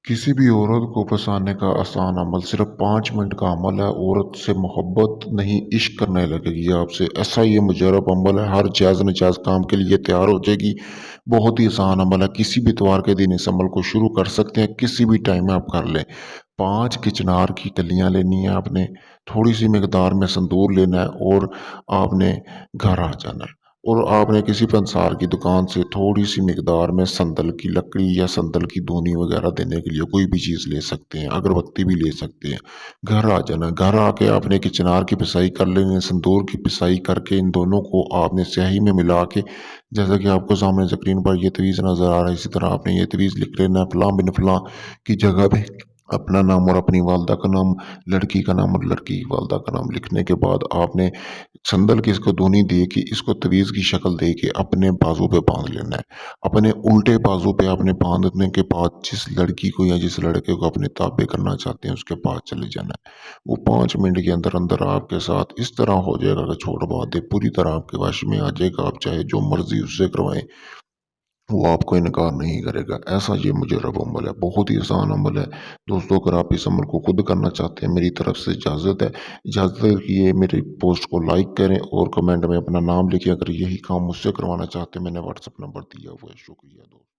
किसी भी औरत को फँसाने का आसान अमल सिर्फ़ 5 मिनट का अमल है। औरत से मोहब्बत नहीं इश्क करने लगेगी आपसे। ऐसा ये मुजर्रब अमल है, हर जायज़-नाजायज़ काम के लिए तैयार हो जाएगी। बहुत ही आसान अमल है, किसी भी इतवार के दिन इस अमल को शुरू कर सकते हैं, किसी भी टाइम में आप कर लें। 5 किचनार की कलियाँ लेनी है आपने, थोड़ी-सी मिकदार में संदूर लेना है और आपने घर आ जाना है। और आपने किसी पंसार की दुकान से थोड़ी-सी मिकदार में संदल की लकड़ी या संदल की धूनी वगैरह देने के लिए कोई भी चीज़ ले सकते हैं, अगरबत्ती भी ले सकते हैं। घर आ जाना, घर आके आपने कि चिनार की पिसाई कर लेनी है, संदूर की पिसाई करके इन दोनों को आपने स्याही में मिला के, जैसा कि आपको सामने स्क्रीन पर ये तवीज़ नज़र आ रहा है, इसी तरह आपने ये तवीज़ लिख लेना है, फलाँ बिन फलाँ की जगह पे अपना नाम और अपनी वालदा का नाम, लड़की का नाम और लड़की की वालदा का नाम लिखने के बाद आपने संदल की इसको धुनी दे के इसको तवीज़ की शक्ल दे के अपने बाजू पे बांध लेना है। अपने उल्टे बाजू पे आपने बांधने के बाद जिस लड़की को या जिस लड़के को अपने ताबे करना चाहते हैं उसके पास चले जाना है। वो 5 मिनट के अंदर अंदर आपके साथ इस तरह हो जाएगा कि छोड़ बात है पूरी तरह आपके वश में आ जाएगा। आप चाहे जो मर्जी उससे करवाएं, वो आपको इनकार नहीं करेगा। ऐसा ये मुजर्रब अमल है, बहुत ही आसान अमल है। दोस्तों, अगर आप इस अमल को खुद करना चाहते हैं, मेरी तरफ से इजाज़त है। इजाज़त है कि ये मेरी पोस्ट को लाइक करें और कमेंट में अपना नाम लिखें। अगर यही काम मुझसे करवाना चाहते हैं, मैंने व्हाट्सएप नंबर दिया हुआ है। शुक्रिया दोस्त।